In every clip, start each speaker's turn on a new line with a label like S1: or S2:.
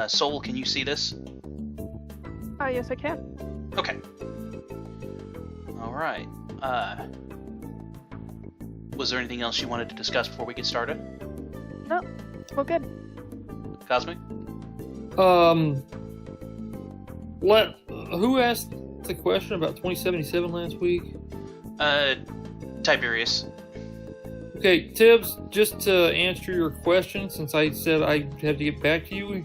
S1: Soul, can you see this?
S2: Yes, I can.
S1: Okay. Alright. Was there anything else you wanted to discuss before we get started?
S2: No, we're good.
S1: Cosmic?
S3: Who asked the question about 2077 last week?
S1: Tiberius.
S3: Okay, Tibbs, just to answer your question, since I said I had to get back to you,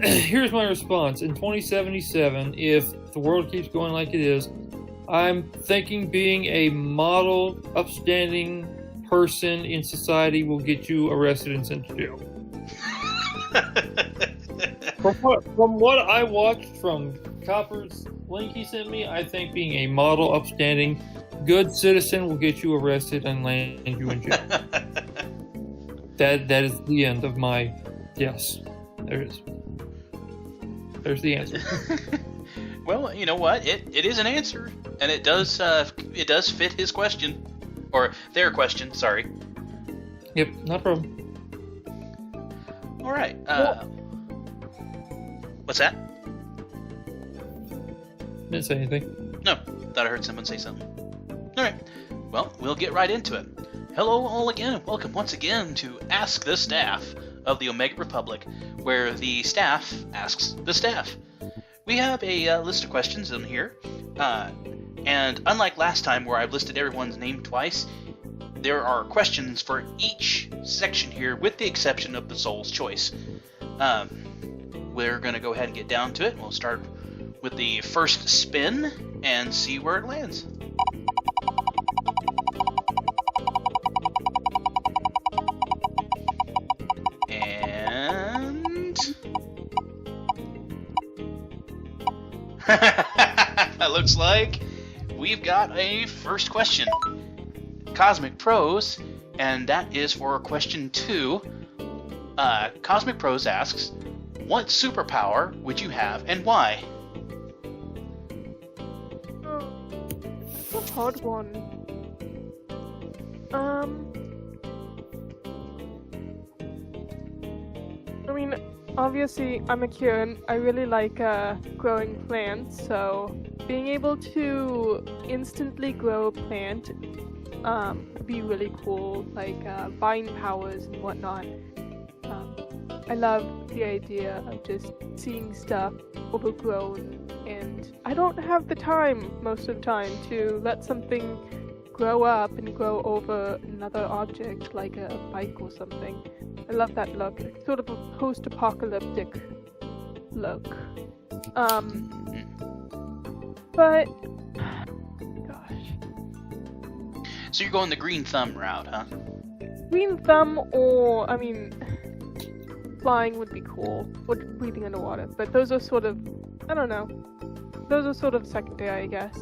S3: here's my response. In 2077, if the world keeps going like it is, I'm thinking being a model, upstanding person in society will get you arrested and sent to jail. From what I watched from Copper's link he sent me, I think being a model, upstanding, good citizen will get you arrested and land you in jail. That is the end of my yes. There it is. There's the answer.
S1: Well, you know what? It is an answer, and it does fit his question, or their question. Sorry.
S3: Yep, no problem.
S1: All right. What's that?
S3: Didn't say anything.
S1: No, thought I heard someone say something. All right. Well, we'll get right into it. Hello, all again, and welcome once again to Ask the Staff of the Omega Republic, where the staff asks the staff. We have a list of questions in here, and unlike last time where I've listed everyone's name twice, there are questions for each section here, with the exception of the Soul's Choice. We're going to go ahead and get down to it, and we'll start with the first spin and see where it lands. And... That looks like we've got a first question. Cosmic Prose, and that is for question 2. Cosmic Prose asks, what superpower would you have and why?
S2: It's a hard one. I mean, obviously, I'm a Kieran. I really like growing plants, so being able to instantly grow a plant would be really cool, like vine powers and whatnot. I love the idea of just seeing stuff overgrown, and I don't have the time most of the time to let something grow up and grow over another object like a bike or something. I love that look. It's sort of a post-apocalyptic look. But gosh.
S1: So you're going the green thumb route, huh?
S2: Green thumb, or I mean, flying would be cool. Or breathing underwater. But those are sort of, I don't know. Those are sort of secondary, I guess.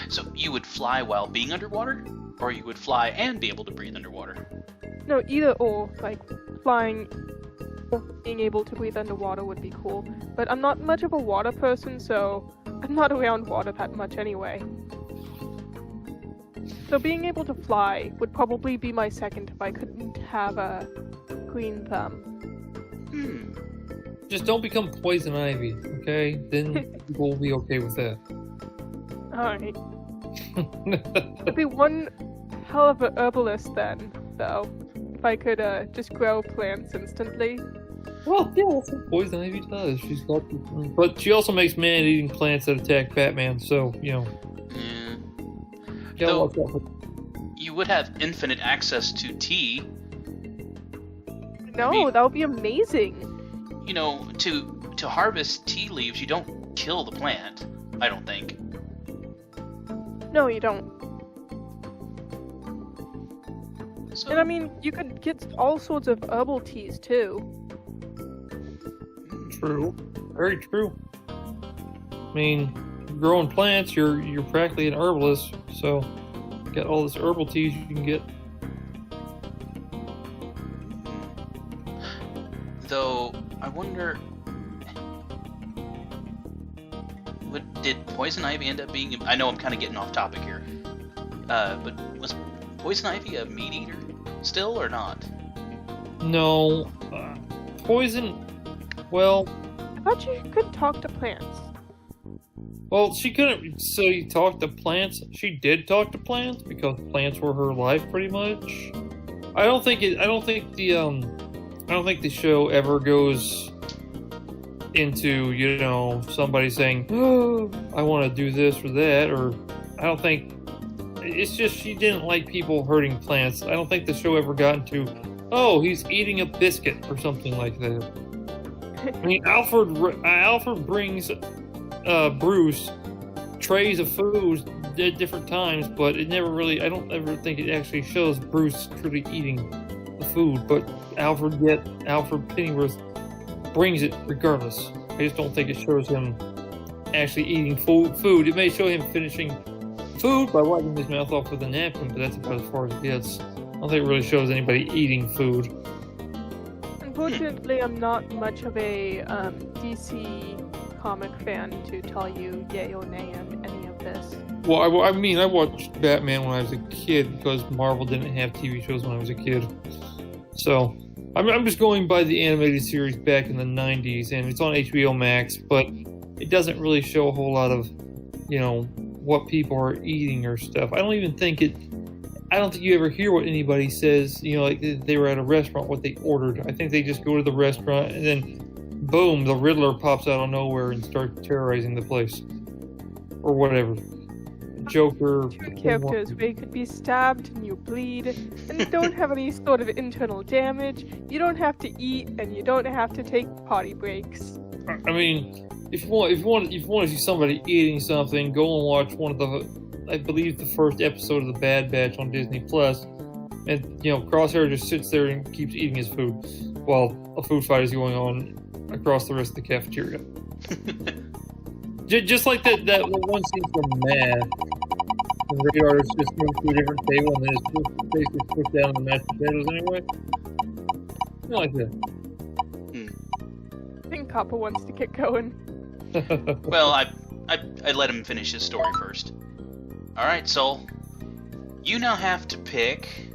S1: So you would fly while being underwater? Or you would fly and be able to breathe underwater?
S2: No, either or. Like, flying or being able to breathe underwater would be cool. But I'm not much of a water person, so I'm not around water that much anyway. So being able to fly would probably be my second if I couldn't have a green thumb.
S3: Just don't become poison ivy, okay? Then people will be okay with that.
S2: Alright. I'd be one hell of a herbalist then, though. If I could just grow plants instantly.
S3: Well, yeah, that's what poison ivy does. She's got, but she also makes man-eating plants that attack Batman. So you know.
S1: Yeah.
S3: Though,
S1: watch out. You would have infinite access to tea.
S2: No, I mean, that would be amazing.
S1: You know, to harvest tea leaves, you don't kill the plant. I don't think.
S2: No, you don't.
S1: So,
S2: and I mean, you could get all sorts of herbal teas too.
S3: True. Very true. I mean, growing plants, you're practically an herbalist, so you got all this herbal teas you can get.
S1: Though, I wonder, did poison ivy end up being? I know I'm kind of getting off topic here, but was poison ivy a meat eater still or not?
S3: No, poison. Well,
S2: I thought you could talk to plants.
S3: well, she couldn't say talk to plants. She did talk to plants because plants were her life, pretty much. I don't think the show ever goes into, somebody saying, "Oh, I want to do this or that," or I don't think. It's just she didn't like people hurting plants. I don't think the show ever got into, "Oh, he's eating a biscuit" or something like that. I mean, Alfred brings Bruce trays of food at different times, but it never really. I don't ever think it actually shows Bruce truly eating the food. But Alfred Pennyworth brings it regardless. I just don't think it shows him actually eating food. It may show him finishing food by wiping his mouth off with a napkin, but that's about as far as it gets. I don't think it really shows anybody eating food.
S2: Unfortunately, I'm not much of a DC comic fan to tell you yay or nay on any of this.
S3: Well, I mean, I watched Batman when I was a kid because Marvel didn't have TV shows when I was a kid. So, I'm just going by the animated series back in the 90s, and it's on HBO Max, but it doesn't really show a whole lot of, what people are eating or stuff. I don't think you ever hear what anybody says, like they were at a restaurant, what they ordered. I think they just go to the restaurant and then, boom, the Riddler pops out of nowhere and starts terrorizing the place. Or whatever. Joker.
S2: Two characters where you could be stabbed and you bleed, and you don't have any sort of internal damage, you don't have to eat, and you don't have to take potty breaks.
S3: I mean, if you want to see somebody eating something, go and watch I believe the first episode of The Bad Batch on Disney Plus, and Crosshair just sits there and keeps eating his food while a food fight is going on across the rest of the cafeteria. Just like that one scene from Mad, when Ray artists just moved to a different table and then his face was pushed down on the mashed potatoes anyway. Something like that.
S2: I think Copper wants to get going.
S1: Well, I let him finish his story first. Alright, Soul. You now have to pick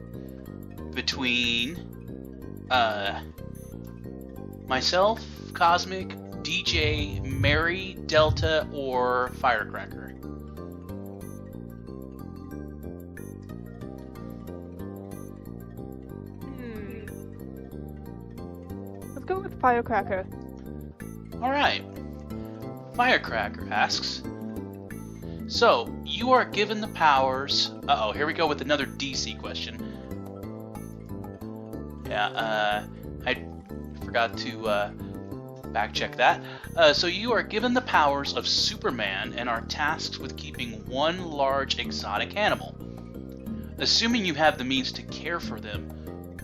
S1: between myself, Cosmic, DJ, Mary, Delta, or Firecracker.
S2: Let's go with Firecracker.
S1: Alright. Firecracker asks, so, you are given the powers... Uh-oh, here we go with another DC question. Yeah, I forgot to back check that. So you are given the powers of Superman and are tasked with keeping one large exotic animal. Assuming you have the means to care for them,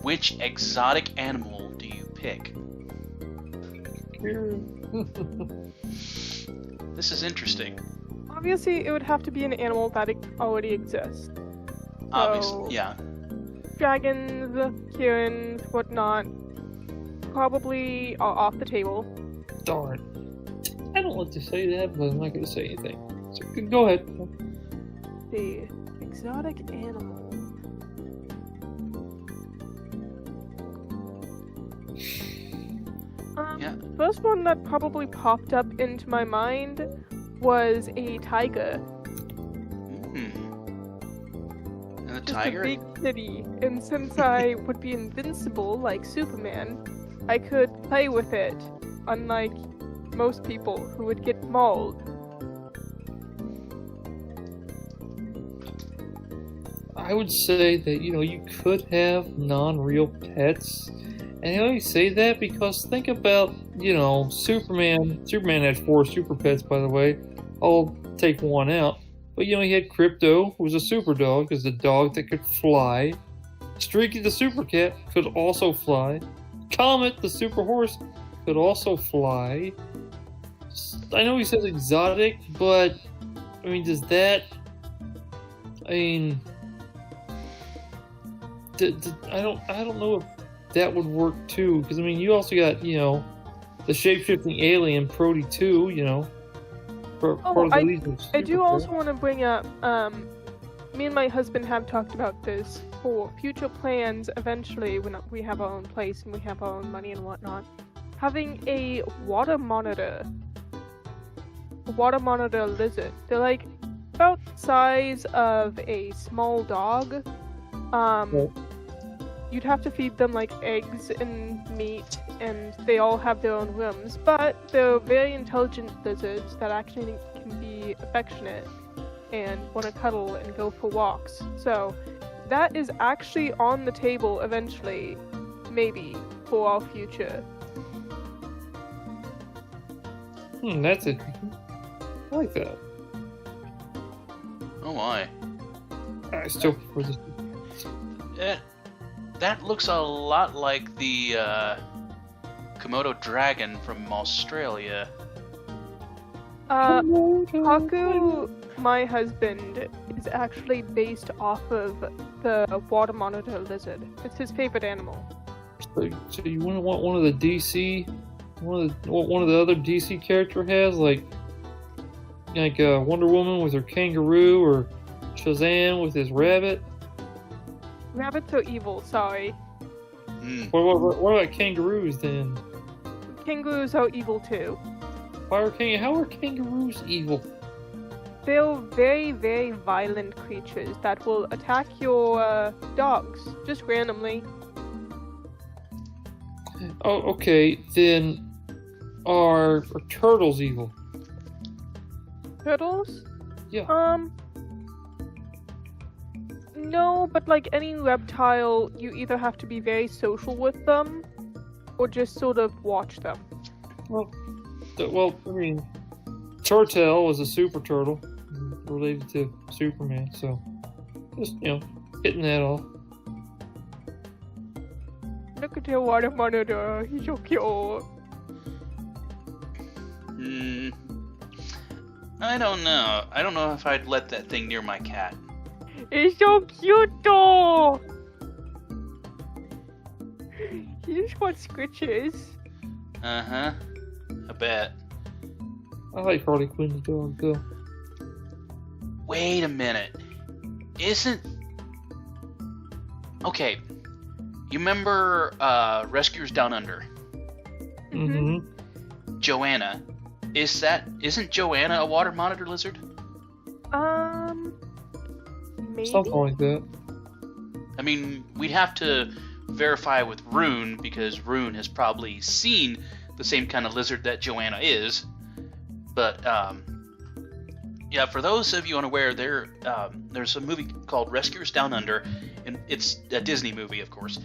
S1: which exotic animal do you pick? This is interesting.
S2: Obviously, it would have to be an animal that already exists.
S1: Obviously, yeah.
S2: Dragons, Kirins, whatnot, probably are off the table.
S3: Darn. I don't want to say that, but I'm not going to say anything. So, go ahead.
S2: The exotic animal.
S1: Yeah.
S2: First one that probably popped up into my mind was a tiger.
S1: And the
S2: Just
S1: tiger?
S2: a big kitty. And since I would be invincible like Superman, I could play with it, unlike most people who would get mauled.
S3: I would say that, you could have non-real pets. And I only say that because think about, Superman. Superman had 4 super pets, by the way. I'll take one out. But, he had Crypto, who was a super dog, is a dog that could fly. Streaky the super cat could also fly. Comet, the super horse, could also fly. I know he says exotic, but, does that... I don't know if that would work too, because you also got the shape-shifting alien Prody too,
S2: I do also want to bring up me and my husband have talked about this for future plans eventually when we have our own place and we have our own money and whatnot. having a water monitor. A water monitor lizard. They're like about the size of a small dog. You'd have to feed them like eggs and meat, and they all have their own rooms, but they're very intelligent lizards that actually can be affectionate and want to cuddle and go for walks. So that is actually on the table eventually, maybe, for our future.
S3: That's interesting. I like that.
S1: Oh my.
S3: I still prefer this.
S1: That looks a lot like the Komodo dragon from Australia.
S2: Haku, my husband, is actually based off of the water monitor lizard. It's his favorite animal.
S3: So you wouldn't want one of the DC, what one of the other DC character has, like Wonder Woman with her kangaroo, or Shazam with his rabbit?
S2: Rabbits are evil, sorry.
S3: What about kangaroos then?
S2: Kangaroos are evil too.
S3: How are kangaroos evil?
S2: They're very, very violent creatures that will attack your dogs, just randomly.
S3: Oh, okay. Then are turtles evil?
S2: Turtles?
S3: Yeah.
S2: No, but like any reptile, you either have to be very social with them, or just sort of watch them.
S3: Well, I mean, Turtle was a super turtle related to Superman, so just, hitting that off.
S2: Look at your water monitor, he's so cute.
S1: I don't know. I don't know if I'd let that thing near my cat.
S2: It's so cute though! You just want scritches.
S1: Uh-huh. I bet.
S3: I like Harley Quinn's dog, though.
S1: Wait a minute. Okay. You remember Rescuers Down Under?
S3: Mm-hmm.
S1: Joanna. Isn't Joanna a water monitor lizard?
S2: Maybe?
S3: Something like that.
S1: I mean, we'd have to verify with Rune, because Rune has probably seen the same kind of lizard that Joanna is. But, yeah, for those of you unaware, there's a movie called Rescuers Down Under, and it's a Disney movie, of course.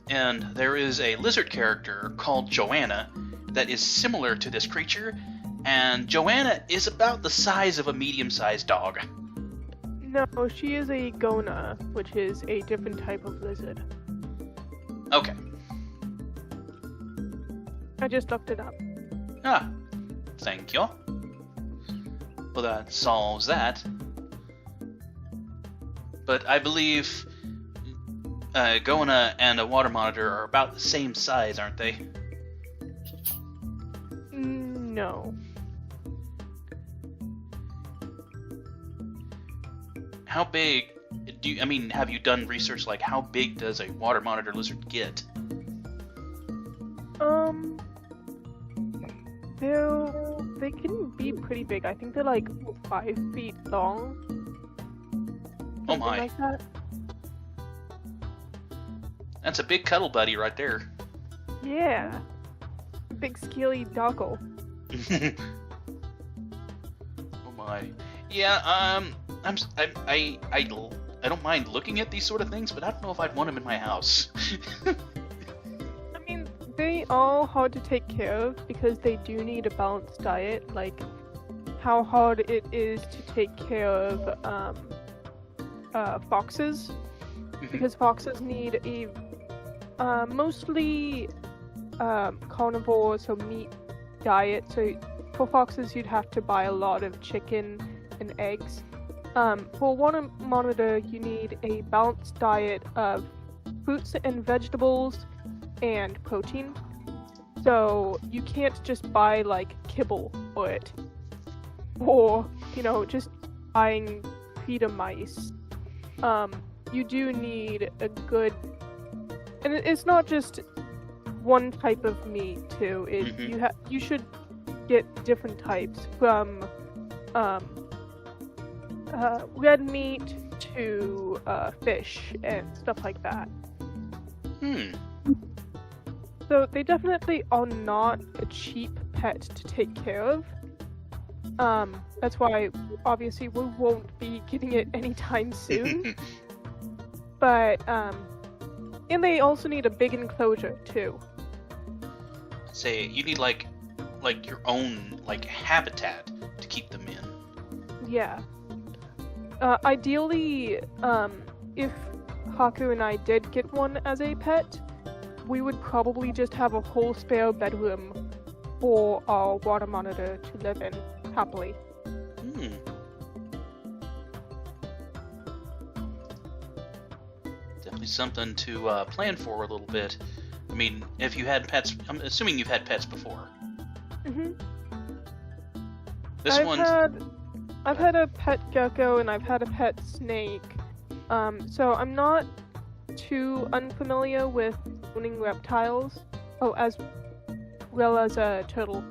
S1: And there is a lizard character called Joanna that is similar to this creature, and Joanna is about the size of a medium-sized dog.
S2: No, she is a Gona, which is a different type of lizard.
S1: Okay.
S2: I just looked it up.
S1: Ah, thank you. Well, that solves that. But I believe Gona and a water monitor are about the same size, aren't they?
S2: No.
S1: How big have you done research, like how big does a water monitor lizard get?
S2: They can be pretty big. I think they're like 5 feet long.
S1: Oh my.
S2: Like that.
S1: That's a big cuddle buddy right there.
S2: Yeah. Big scaly doggo.
S1: Oh my. Yeah, I don't mind looking at these sort of things, but I don't know if I'd want them in my house.
S2: I mean, they are hard to take care of because they do need a balanced diet. Like how hard it is to take care of foxes, because foxes need a mostly carnivore, so meat diet. So for foxes, you'd have to buy a lot of chicken and eggs. For water monitor, you need a balanced diet of fruits and vegetables and protein. So you can't just buy like kibble for it, or just buying feed mice. You do need a good, and it's not just one type of meat too. You should get different types from red meat to fish and stuff like that. So they definitely are not a cheap pet to take care of. That's why obviously we won't be getting it anytime soon. But and they also need a big enclosure too.
S1: Say you need like your own like habitat to keep them in.
S2: Yeah. Ideally, if Haku and I did get one as a pet, we would probably just have a whole spare bedroom for our water monitor to live in happily.
S1: Definitely something to plan for a little bit. I mean, if you had pets, I'm assuming you've had pets before.
S2: I've had a pet gecko and I've had a pet snake. So I'm not too unfamiliar with owning reptiles. Oh, as well as a turtle.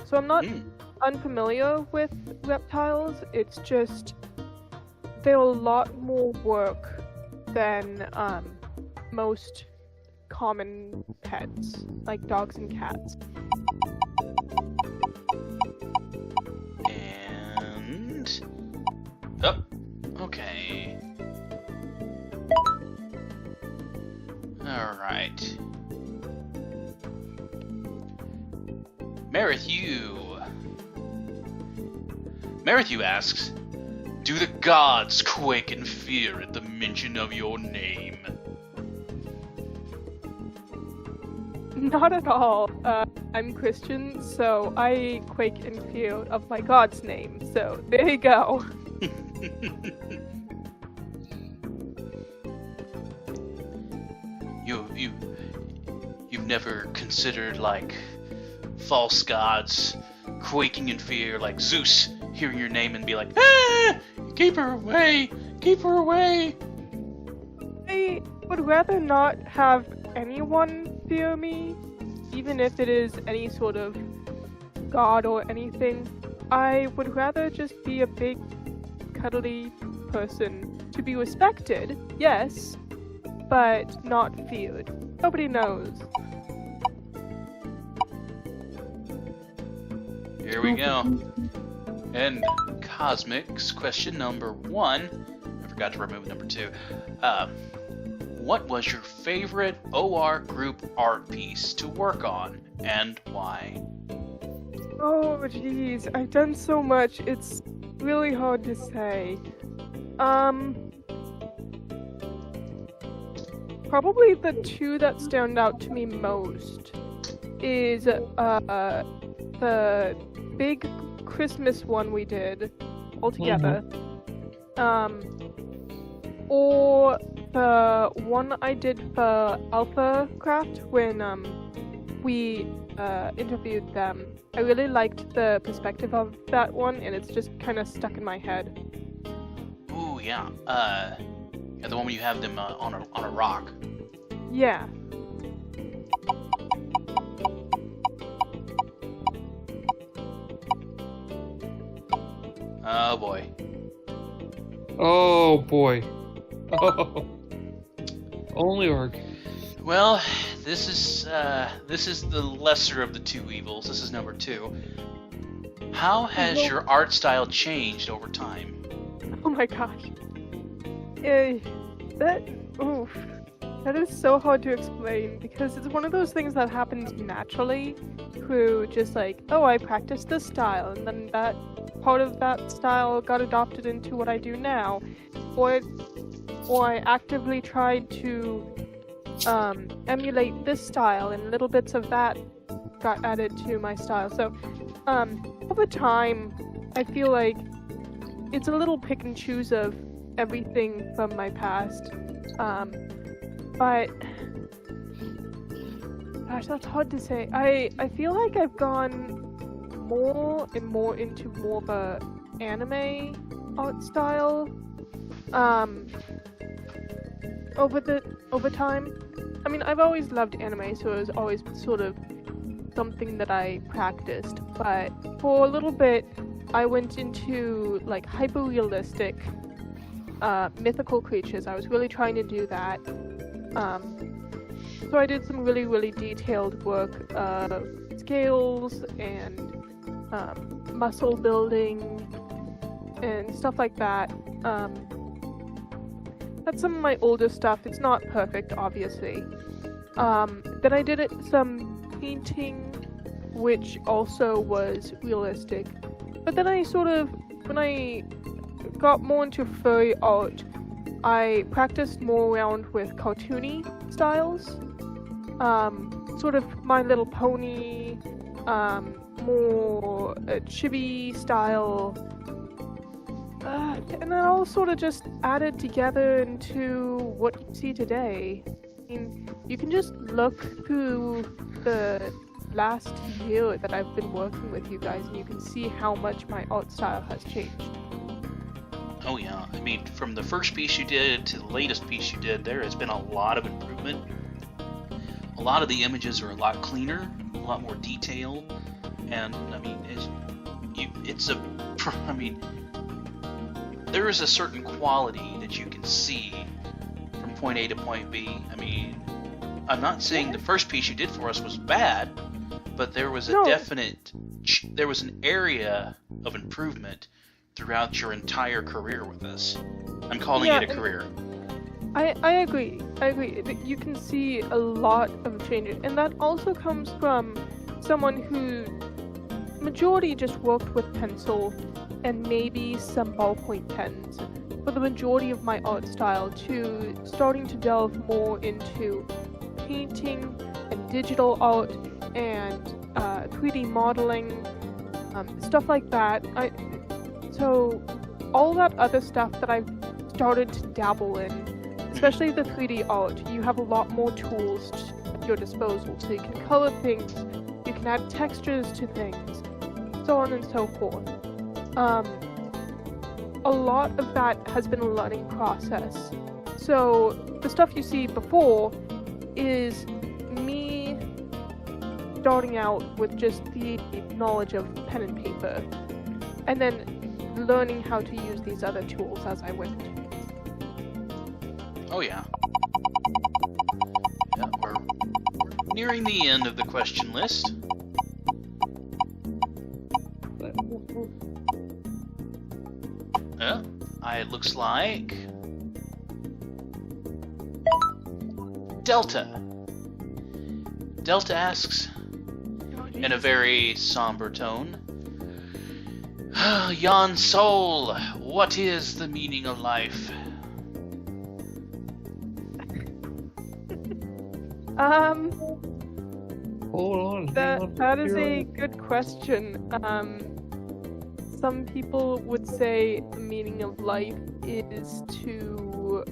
S2: So I'm not unfamiliar with reptiles. It's just they're a lot more work than most common pets, like dogs and cats.
S1: And oh, okay. All right. Marithyu asks, do the gods quake in fear at the mention of your name?
S2: Not at all. I'm Christian, so I quake in fear of my God's name. So there you go.
S1: You've never considered like false gods quaking in fear, like Zeus hearing your name and be like, ah, keep her away, keep her away.
S2: I would rather not have anyone fear me, even if it is any sort of god or anything. I would rather just be a big, cuddly person to be respected, yes, but not feared. Nobody knows.
S1: Here we go. And Cosmic's question number 1. I forgot to remove number 2. What was your favorite OR group art piece to work on, and why?
S2: Oh, jeez. I've done so much. It's really hard to say. Probably the two that stand out to me most is the big Christmas one we did all together, or the one I did for Alpha Craft when we interviewed them. I really liked the perspective of that one, and it's just kind of stuck in my head.
S1: Ooh, yeah. Yeah, the one where you have them on a rock.
S2: Yeah.
S1: Oh boy.
S3: Oh boy. Oh. Only Org.
S1: Well, this is the lesser of the two evils. This is number 2. How has your art style changed over time?
S2: Oh my gosh. That is so hard to explain because it's one of those things that happens naturally through just like, oh, I practiced this style and then that part of that style got adopted into what I do now, or I actively tried to emulate this style and little bits of that got added to my style. So over time I feel like it's a little pick and choose of everything from my past, but gosh, that's hard to say. I feel like I've gone more and more into more of a anime art style over time. I mean, I've always loved anime, so it was always sort of something that I practiced. But for a little bit, I went into like hyper-realistic mythical creatures. I was really trying to do that. So I did some really, really detailed work of scales and muscle building and stuff like that. That's some of my older stuff. It's not perfect, obviously. Then I did some painting, which also was realistic. But then when I got more into furry art, I practiced more around with cartoony styles. Sort of My Little Pony, more chibi style. And then all sort of just added together into what you see today. I mean, you can just look through the last year that I've been working with you guys, and you can see how much my art style has changed.
S1: Oh yeah, I mean, from the first piece you did to the latest piece you did, there has been a lot of improvement. A lot of the images are a lot cleaner, a lot more detail, and I mean, there is a certain quality that you can see from point A to point B. I mean, I'm not saying the first piece you did for us was bad, but there was there was an area of improvement throughout your entire career with us. I'm calling it a career.
S2: I agree. You can see a lot of changes, and that also comes from someone who majority just worked with pencil and maybe some ballpoint pens for the majority of my art style, to starting to delve more into painting and digital art and 3D modeling, stuff like that. So all that other stuff that I've started to dabble in, especially the 3D art, you have a lot more tools at your disposal. So you can color things, you can add textures to things, so on and so forth. A lot of that has been a learning process. So the stuff you see before is me starting out with just the knowledge of pen and paper, and then learning how to use these other tools as I went.
S1: Oh yeah. Yeah, we're nearing the end of the question list. It looks like Delta. Delta asks in a very somber tone, Yon Soul, what is the meaning of life?
S3: Hold on.
S2: That is a good question. Some people would say the meaning of life is to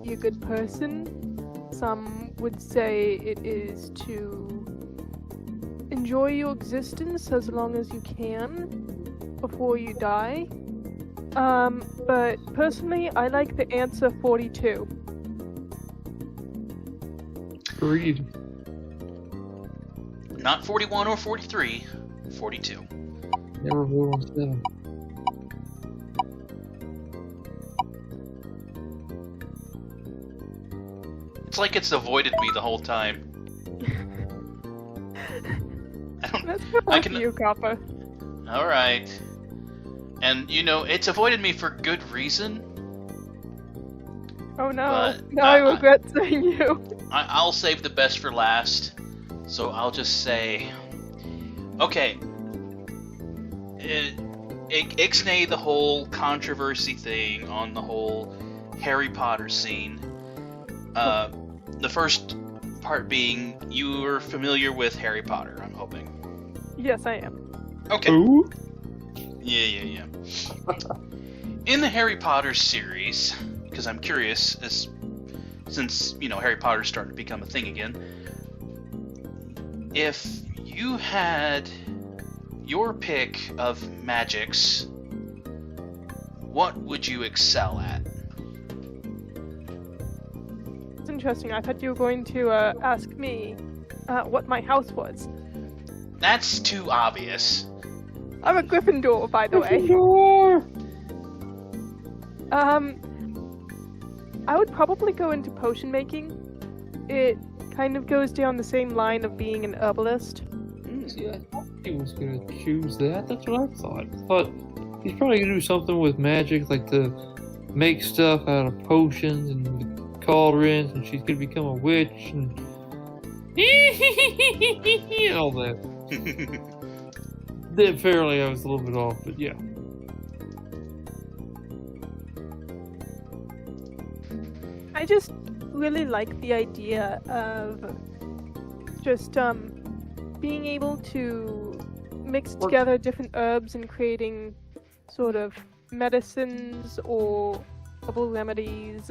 S2: be a good person. Some would say it is to enjoy your existence as long as you can before you die. But personally, I like the answer 42.
S3: Agreed.
S1: Not 41 or 43, 42.
S3: Never vote on 7.
S1: It's like it's avoided me the whole time.
S2: That's not you, Kappa.
S1: Alright. And, you know, it's avoided me for good reason.
S2: Oh no.
S1: But,
S2: now I regret saying you.
S1: I'll save the best for last. So I'll just say... Okay. Ixnay the whole controversy thing on the whole Harry Potter scene. The first part being, you're familiar with Harry Potter, I'm hoping.
S2: Yes, I am.
S1: Okay.
S3: Ooh.
S1: Yeah. In the Harry Potter series, because I'm curious, since, you know, Harry Potter's starting to become a thing again, if you had your pick of magics, what would you excel at?
S2: It's interesting. I thought you were going to ask me what my house was.
S1: That's too obvious.
S2: I'm a Gryffindor, by the way. I would probably go into potion making. It kind of goes down the same line of being an herbalist.
S3: See, I thought he was gonna choose that. That's what I thought. But he's probably gonna do something with magic, like to make stuff out of potions and cauldrons, and she's gonna become a witch and and all that. Then apparently I was a little bit off, but yeah.
S2: I just really like the idea of just being able to mix together different herbs and creating sort of medicines or herbal remedies.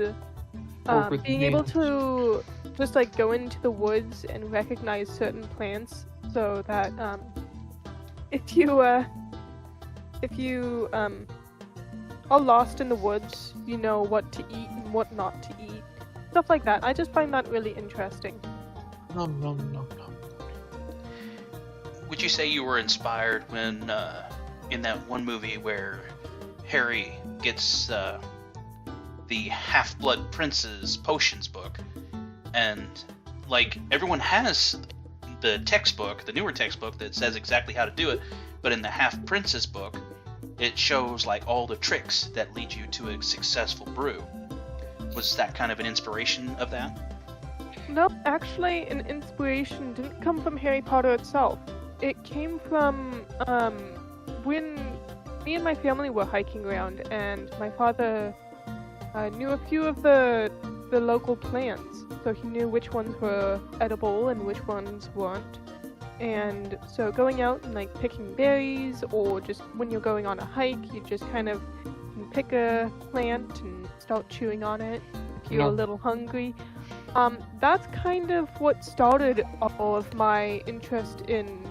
S2: Being able to just like go into the woods and recognize certain plants, so that if you are lost in the woods, you know what to eat and what not to eat. Stuff like that. I just find that really interesting.
S3: No.
S1: Would you say you were inspired when, in that one movie where Harry gets the Half-Blood Prince's potions book, and like everyone has the textbook, the newer textbook that says exactly how to do it, but in the Half-Prince's book, it shows like all the tricks that lead you to a successful brew. Was that kind of an inspiration of that?
S2: No, actually, an inspiration didn't come from Harry Potter itself. It came from when me and my family were hiking around, and my father knew a few of the local plants, so he knew which ones were edible and which ones weren't. And so going out and like picking berries, or just when you're going on a hike, you just kind of pick a plant and start chewing on it if you're a little hungry. That's kind of what started all of my interest in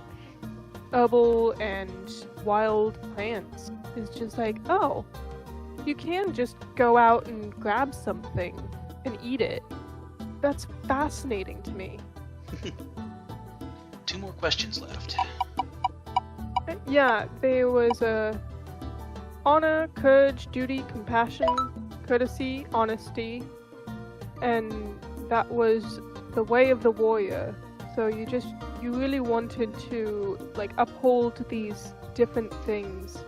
S2: herbal and wild plants. It's just like, oh, you can just go out and grab something and eat it. That's fascinating to me.
S1: 2 more questions left.
S2: Yeah, there was honor, courage, duty, compassion, courtesy, honesty, and that was the way of the warrior. So you really wanted to like uphold these different things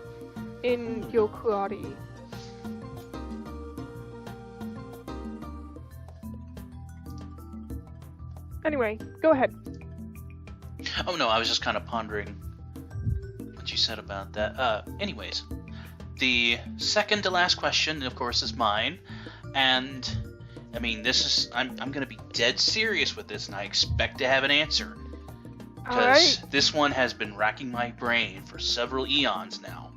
S2: in your karate. Anyway, go ahead.
S1: Oh no, I was just kind of pondering what you said about that. Anyways, the second to last question, of course, is mine, and I mean, I'm gonna be dead serious with this, and I expect to have an answer, because this one has been racking my brain for several eons now.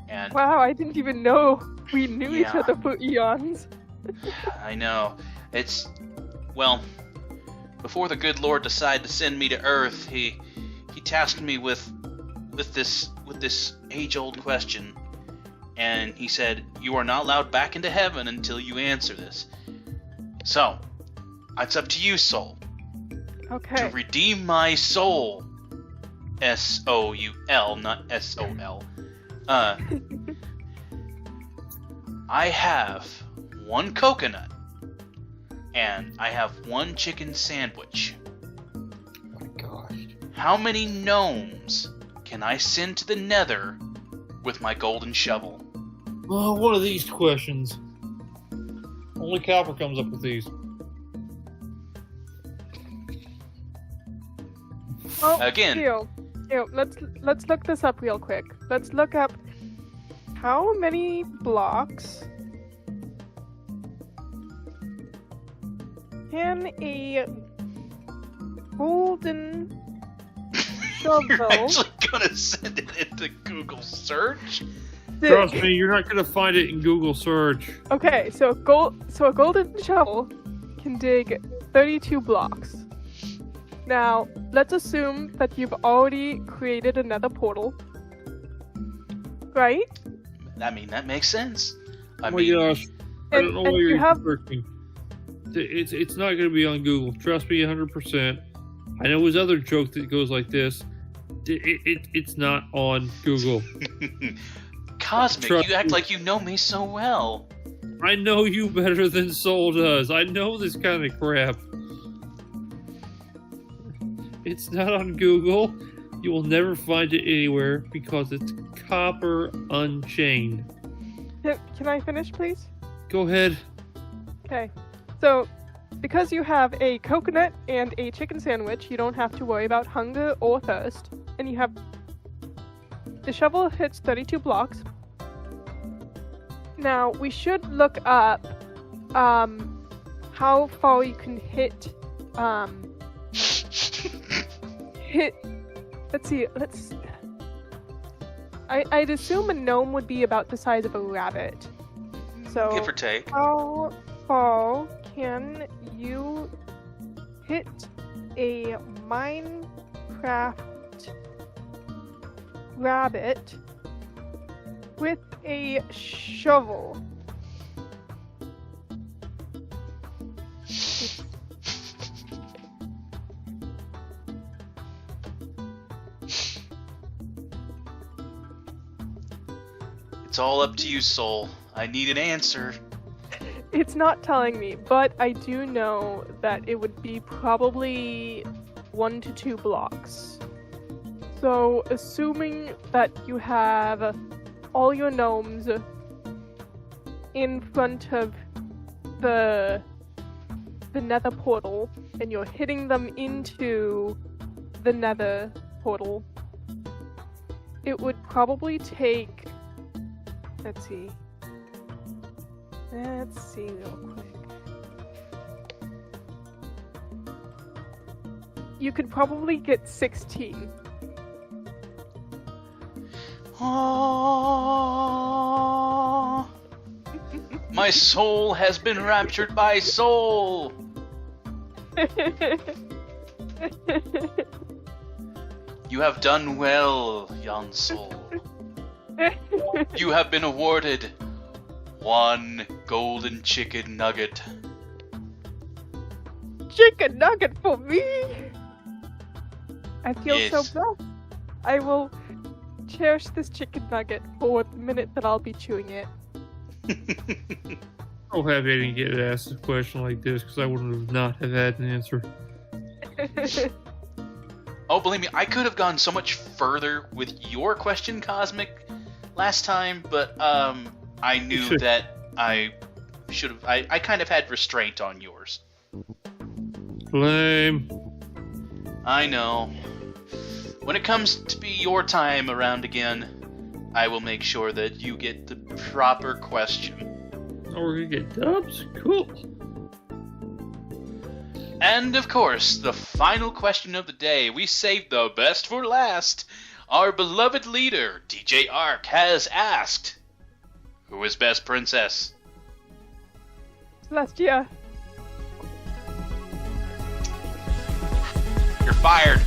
S1: And
S2: wow, I didn't even know we knew each other for eons.
S1: I know. Well, before the good Lord decided to send me to Earth, he tasked me with this age-old question, and he said, "You are not allowed back into heaven until you answer this." So, it's up to you, soul.
S2: Okay.
S1: To redeem my soul, S-O-U-L, not S-O-L. I have 1 coconut, and I have 1 chicken sandwich.
S3: Oh my gosh.
S1: How many gnomes can I send to the nether with my golden shovel?
S3: Oh, one of these questions. Only Copper comes up with these.
S2: Oh,
S1: Again.
S2: Theo, let's look this up real quick. Let's look up how many blocks can a golden shovel...
S1: You're actually gonna send it into Google search?
S3: Trust me, you're not gonna find it in Google search.
S2: Okay, so a golden shovel can dig 32 blocks. Now, let's assume that you've already created another portal. Right?
S1: I mean, that makes sense.
S3: Oh my gosh. I don't know why you're correcting. It's not going to be on Google. Trust me, 100%. I know his other joke that goes like this. It's not on Google.
S1: Cosmic, you act like you know me so well.
S3: I know you better than Soul does. I know this kind of crap. It's not on Google. You will never find it anywhere because it's Copper Unchained.
S2: Can I finish, please?
S3: Go ahead.
S2: Okay. So, because you have a coconut and a chicken sandwich, you don't have to worry about hunger or thirst. And you have... The shovel hits 32 blocks. Now, we should look up how far you can hit... Let's see, I'd assume a gnome would be about the size of a rabbit. So,
S1: give or take.
S2: how far can you hit a Minecraft rabbit with a shovel?
S1: It's all up to you, Soul. I need an answer.
S2: It's not telling me, but I do know that it would be probably 1 to 2 blocks. So, assuming that you have all your gnomes in front of the nether portal, and you're hitting them into the nether portal, it would probably take... Let's see real quick. You could probably get 16.
S1: Oh, my soul has been raptured by Soul. You have done well, young Soul. You have been awarded 1 golden chicken nugget.
S2: Chicken nugget for me? I feel
S1: Yes.
S2: so blessed. I will cherish this chicken nugget for the minute that I'll be chewing it.
S3: I'm happy I didn't get asked a question like this because I would not have had an answer.
S1: Oh, believe me, I could have gone so much further with your question, Cosmic, last time, but I knew that I should have. I kind of had restraint on yours.
S3: Lame.
S1: I know. When it comes to be your time around again, I will make sure that you get the proper question.
S3: Oh, we're gonna get dubs? Cool.
S1: And of course, the final question of the day, we saved the best for last. Our beloved leader, DJ Ark, has asked, who is best princess?
S2: Celestia.
S1: You're fired.